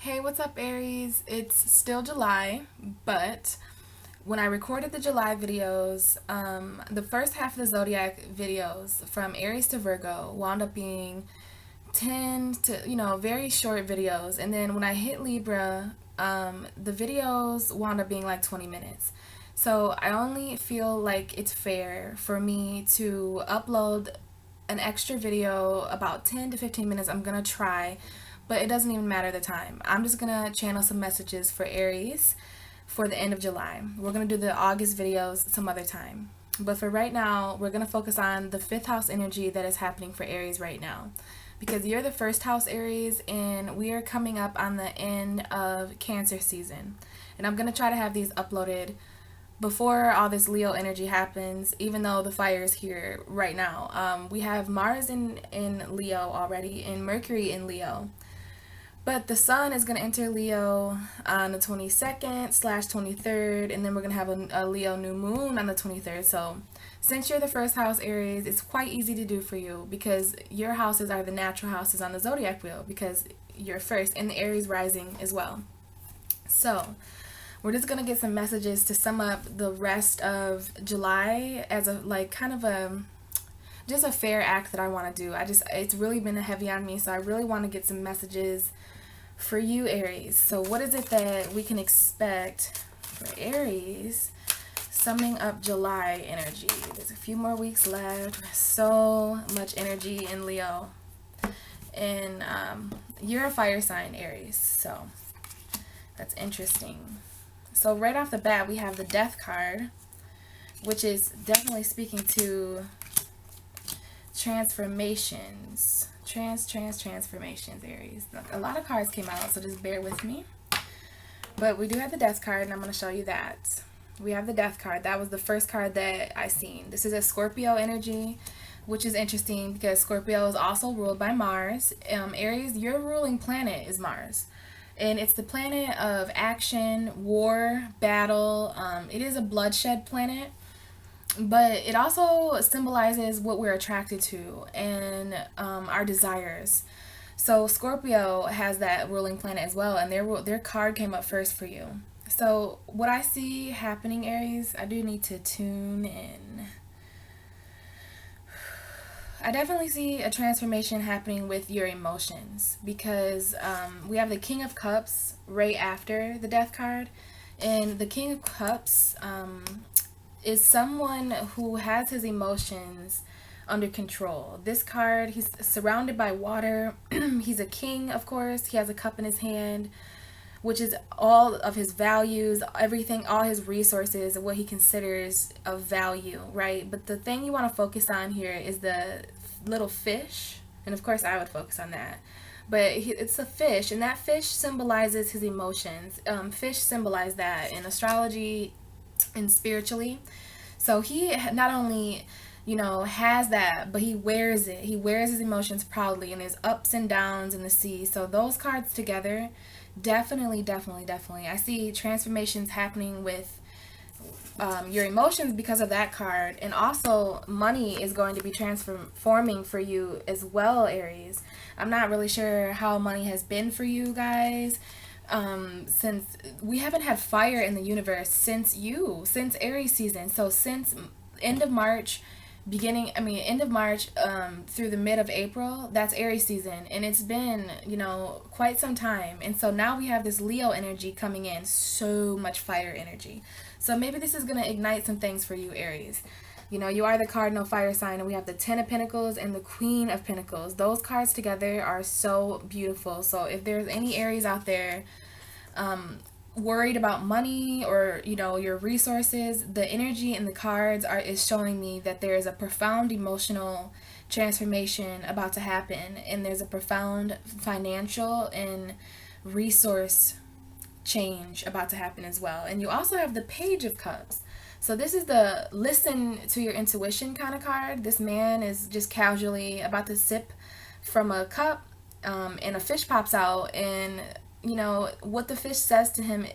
Hey, what's up, Aries? It's still July, but when I recorded the July videos, the first half of the zodiac videos from Aries to Virgo wound up being 10 to, very short videos. And then when I hit Libra, the videos wound up being like 20 minutes. So I only feel like it's fair for me to upload an extra video about 10 to 15 minutes. I'm gonna try, but it doesn't even matter the time. I'm just gonna channel some messages for Aries for the end of July. We're gonna do the August videos some other time. But for right now, we're gonna focus on the fifth house energy that is happening for Aries right now. Because you're the first house Aries, and we are coming up on the end of Cancer season. And I'm gonna try to have these uploaded before all this Leo energy happens, even though the fire is here right now. We have Mars in Leo already, and Mercury in Leo. But the sun is going to enter Leo on the 22nd slash 23rd, and then we're going to have a Leo new moon on the 23rd. So since you're the first house Aries, it's quite easy to do for you because your houses are the natural houses on the zodiac wheel because you're first, and the Aries rising as well. So we're just gonna get some messages to sum up the rest of July as a like kind of a just a fair act that I want to do. It's really been heavy on me, so I really want to get some messages for you, Aries. So what is it that we can expect for Aries summing up July energy? There's a few more weeks left. So much energy in Leo, and you're a fire sign, Aries, so that's interesting. So right off the bat, we have the Death card, which is definitely speaking to transformations. Transformations, Aries. A lot of cards came out, so just bear with me. But we do have the Death card, and I'm going to show you that. We have the Death card. That was the first card that I seen. This is a Scorpio energy, which is interesting because Scorpio is also ruled by Mars. Aries, your ruling planet is Mars. And it's the planet of action, war, battle. It is a bloodshed planet, but it also symbolizes what we're attracted to and our desires. So Scorpio has that ruling planet as well, and their card came up first for you. So what I see happening, Aries, I do need to tune in. I definitely see a transformation happening with your emotions because we have the King of Cups right after the Death card. And the King of Cups is someone who has his emotions under control. This card, he's surrounded by water. He's a king, of course. He has a cup in his hand, which is all of his values, everything, all his resources, what he considers of value, right? But the thing you want to focus on here is the little fish, and of course I would focus on that. But it's a fish, and that fish symbolizes his emotions. Fish symbolize that in astrology and spiritually. So he not only, has that, but he wears it. He wears his emotions proudly, and there's ups and downs in the sea. So those cards together, definitely. I see transformations happening with your emotions because of that card, and also money is going to be transforming for you as well, Aries. I'm not really sure how money has been for you guys, since we haven't had fire in the universe since Aries season. So since end of March, end of March through the mid of April, that's Aries season, and it's been quite some time. And so now we have this Leo energy coming in, so much fire energy. So maybe this is going to ignite some things for you, Aries. You are the cardinal fire sign, and we have the Ten of Pentacles and the Queen of Pentacles. Those cards together are so beautiful. So if there's any Aries out there worried about money or your resources, the energy in the cards is showing me that there is a profound emotional transformation about to happen, and there's a profound financial and resource change about to happen as well. And you also have the Page of Cups. So this is the listen to your intuition kind of card. This man is just casually about to sip from a cup, and a fish pops out, and what the fish says to him,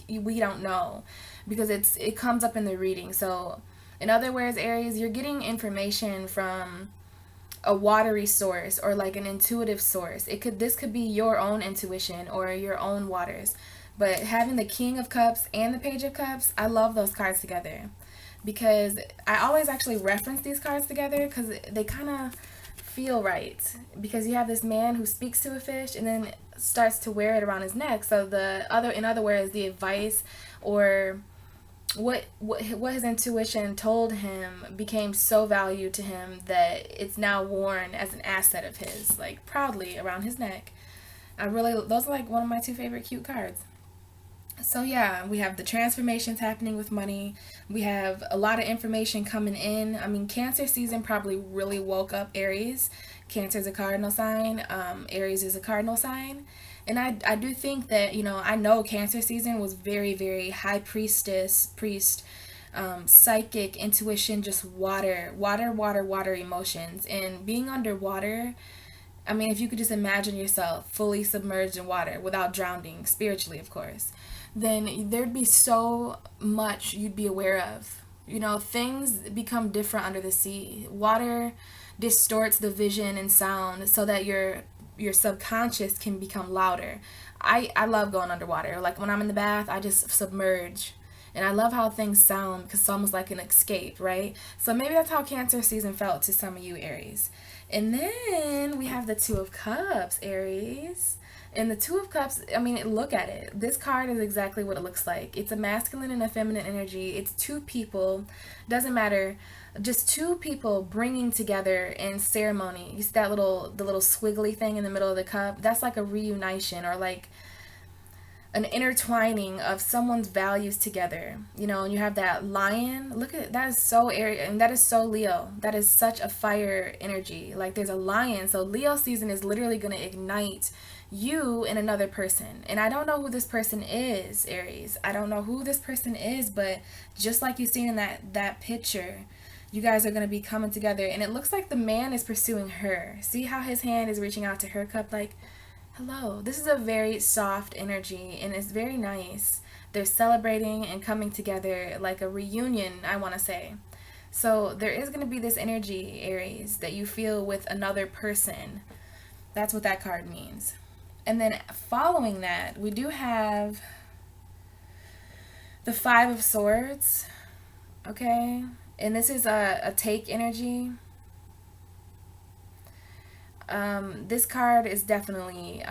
we don't know because it comes up in the reading. So in other words, Aries, you're getting information from a watery source or like an intuitive source. This could be your own intuition or your own waters. But having the King of Cups and the Page of Cups, I love those cards together because I always actually reference these cards together because they kind of feel right, because you have this man who speaks to a fish and then starts to wear it around his neck. So in other words, the advice or what his intuition told him became so valued to him that it's now worn as an asset of his, like proudly around his neck. Those are like one of my two favorite cute cards. So yeah, we have the transformations happening with money. We have a lot of information coming in. I mean, Cancer season probably really woke up Aries. Cancer is a cardinal sign. Aries is a cardinal sign. And I do think that, I know Cancer season was very, very high priest, psychic, intuition, just water emotions. And being underwater, I mean, if you could just imagine yourself fully submerged in water without drowning, spiritually, of course, then there'd be so much you'd be aware of. Things become different under the sea. Water distorts the vision and sound so that your subconscious can become louder. I love going underwater. Like when I'm in the bath, I just submerge. And I love how things sound because it's almost like an escape, right? So maybe that's how Cancer season felt to some of you, Aries. And then we have the Two of Cups, Aries. And the Two of Cups, I mean, look at it. This card is exactly what it looks like. It's a masculine and a feminine energy. It's two people, doesn't matter, just two people bringing together in ceremony. You see the little squiggly thing in the middle of the cup? That's like a reunition or like an intertwining of someone's values together, and you have that lion. Look at that, is so Aries, and that is so Leo. That is such a fire energy. Like there's a lion, so Leo season is literally going to ignite you and another person. And I don't know who this person is, Aries. I don't know who this person is, but just like you see in that picture, you guys are going to be coming together, and it looks like the man is pursuing her. See how his hand is reaching out to her cup like, hello. This is a very soft energy and it's very nice. They're celebrating and coming together like a reunion, I want to say. So there is going to be this energy, Aries, that you feel with another person. That's what that card means. And then following that, we do have the Five of Swords. Okay? And this is a take energy. This card is definitely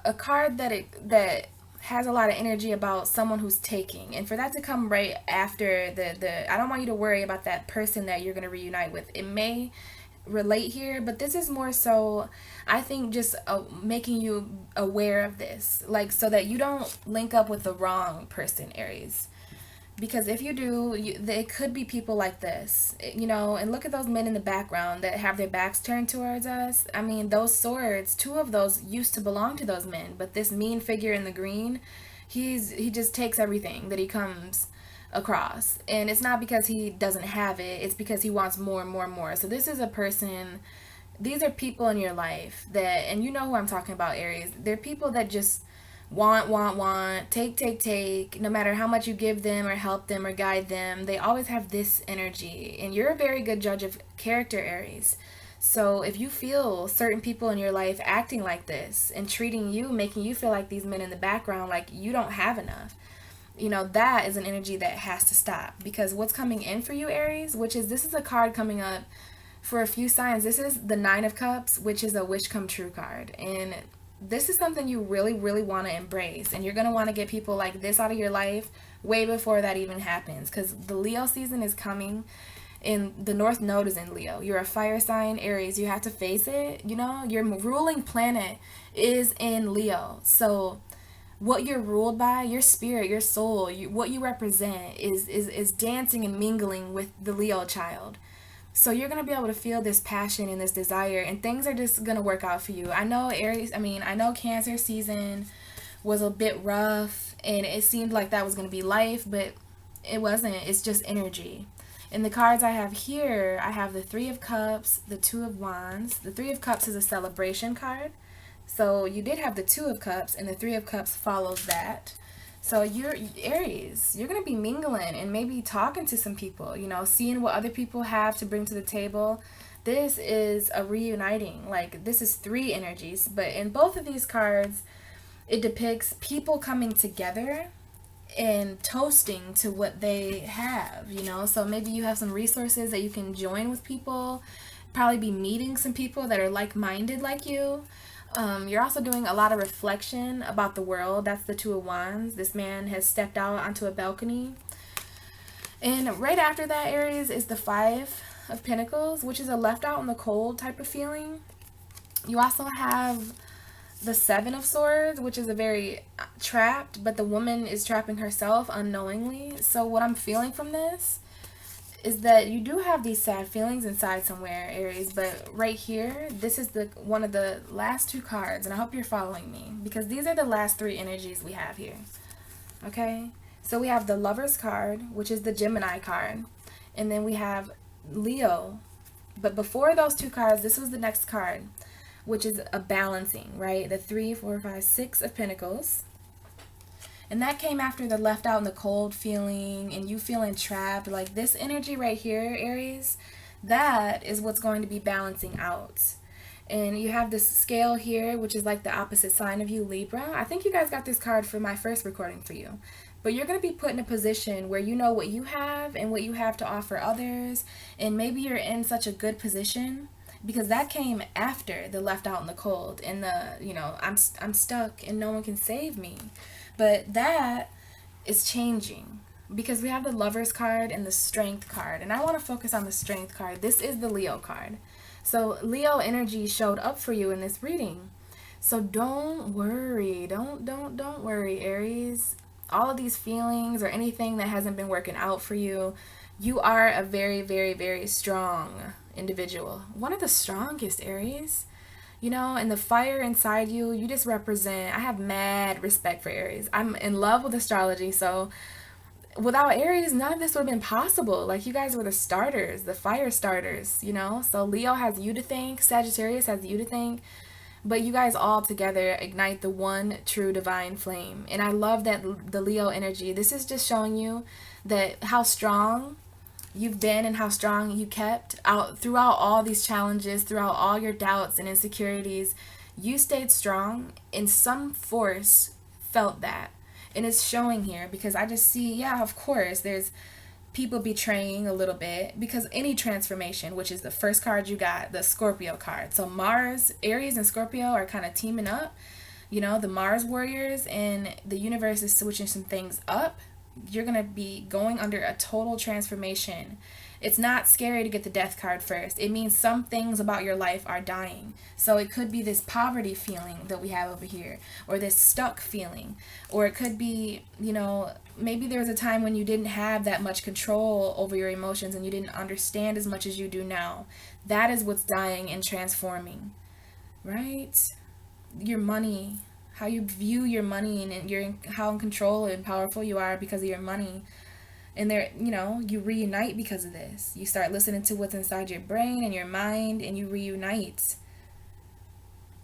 a card that has a lot of energy about someone who's taking, and for that to come right after the I don't want you to worry about that person that you're going to reunite with. It may relate here, but this is more so, I think, just making you aware of this, like so that you don't link up with the wrong person, Aries. Because if you do, they could be people like this, and look at those men in the background that have their backs turned towards us. I mean, those swords, two of those used to belong to those men, but this mean figure in the green, he just takes everything that he comes across. And it's not because he doesn't have it, it's because he wants more and more and more. So this is a person, these are people in your life that, and you know who I'm talking about, Aries. They're people that just want, take, no matter how much you give them or help them or guide them. They always have this energy, and you're a very good judge of character, Aries. So if you feel certain people in your life acting like this and treating you, making you feel like these men in the background, like you don't have enough, that is an energy that has to stop. Because what's coming in for you, Aries, this is a card coming up for a few signs. This is the Nine of Cups, which is a wish come true card. And this is something you really, really want to embrace. And you're going to want to get people like this out of your life way before that even happens. Because the Leo season is coming. And the North Node is in Leo. You're a fire sign, Aries. You have to face it. Your ruling planet is in Leo. So what you're ruled by, your spirit, your soul, what you represent is dancing and mingling with the Leo child. So you're going to be able to feel this passion and this desire, and things are just going to work out for you. I know I know Cancer season was a bit rough, and it seemed like that was going to be life, but it wasn't. It's just energy. And the cards I have here, I have the Three of Cups, the Two of Wands. The Three of Cups is a celebration card. So you did have the Two of Cups, and the Three of Cups follows that. So you're Aries, you're going to be mingling and maybe talking to some people, seeing what other people have to bring to the table. This is a reuniting. Like, this is three energies, but in both of these cards, it depicts people coming together and toasting to what they have, you know? So maybe you have some resources that you can join with people, probably be meeting some people that are like-minded like you. You're also doing a lot of reflection about the world. That's the Two of Wands. This man has stepped out onto a balcony. And right after that, Aries, is the Five of Pentacles, which is a left out in the cold type of feeling. You also have the Seven of Swords, which is a very trapped, but the woman is trapping herself unknowingly. So what I'm feeling from this is that you do have these sad feelings inside somewhere, Aries, but right here, this is the one of the last two cards, and I hope you're following me, because these are the last three energies we have here. Okay? So we have the Lover's card, which is the Gemini card, and then we have Leo. But before those two cards, this was the next card, which is a balancing, right? The 3, 4, 5, 6 of Pentacles. And that came after the left out in the cold feeling and you feeling trapped. Like this energy right here, Aries, that is what's going to be balancing out. And you have this scale here, which is like the opposite sign of you, Libra. I think you guys got this card for my first recording for you. But you're going to be put in a position where you know what you have and what you have to offer others. And maybe you're in such a good position, because that came after the left out in the cold and the, you know, I'm stuck and no one can save me. But that is changing, because we have the Lover's card and the Strength card, and I want to focus on the Strength card. This is the Leo card. So Leo energy showed up for you in this reading. So don't worry. Don't worry, Aries. All of these feelings or anything that hasn't been working out for you, you are a very, very, very strong individual. One of the strongest, Aries. You know, and the fire inside you, you just represent, I have mad respect for Aries. I'm in love with astrology, so without Aries, none of this would have been possible. Like, you guys were the starters, the fire starters, you know? So Leo has you to thank, Sagittarius has you to thank, but you guys all together ignite the one true divine flame. And I love that the Leo energy, this is just showing you that how strong you've been and how strong you kept out throughout all these challenges, throughout all your doubts and insecurities. You stayed strong, and some force felt that, and it's showing here, because I just see, yeah, of course there's people betraying a little bit, because any transformation, which is the first card you got, the Scorpio card, so Mars, Aries and Scorpio are kind of teaming up, you know, the Mars warriors, and the universe is switching some things up. You're going to be going under a total transformation. It's not scary to get the Death card first. It means some things about your life are dying. So it could be this poverty feeling that we have over here, or this stuck feeling, or it could be, you know, maybe there was a time when you didn't have that much control over your emotions and you didn't understand as much as you do now. That is what's dying and transforming, right? Your money, how you view your money, and how in control and powerful you are because of your money. And there, you know, you reunite because of this. You start listening to what's inside your brain and your mind, and you reunite.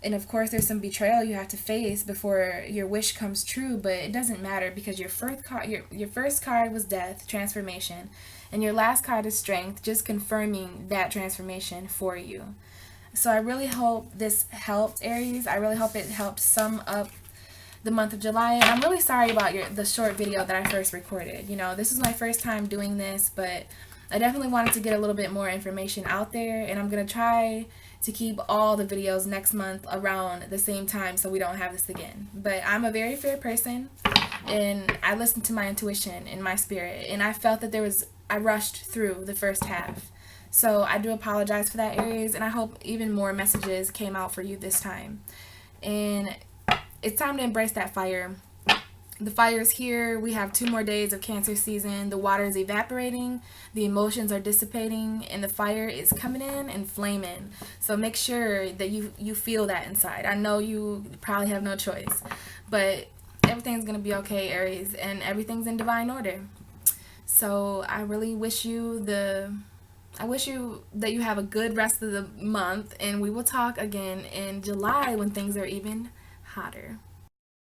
And of course, there's some betrayal you have to face before your wish comes true, but it doesn't matter, because your first card was death, transformation, and your last card is strength, just confirming that transformation for you. So I really hope this helped, Aries. I really hope it helped sum up the month of July. And I'm really sorry about the short video that I first recorded. You know, this is my first time doing this, but I definitely wanted to get a little bit more information out there. And I'm going to try to keep all the videos next month around the same time so we don't have this again. But I'm a very fair person, and I listened to my intuition and my spirit. And I felt that I rushed through the first half. So I do apologize for that, Aries, and I hope even more messages came out for you this time. And it's time to embrace that fire. The fire is here. We have 2 more days of Cancer season. The water is evaporating, the emotions are dissipating, and the fire is coming in and flaming. So make sure that you feel that inside. I know you probably have no choice, but everything's going to be okay, Aries, and everything's in divine order. So I really wish you that you have a good rest of the month, and we will talk again in July when things are even hotter.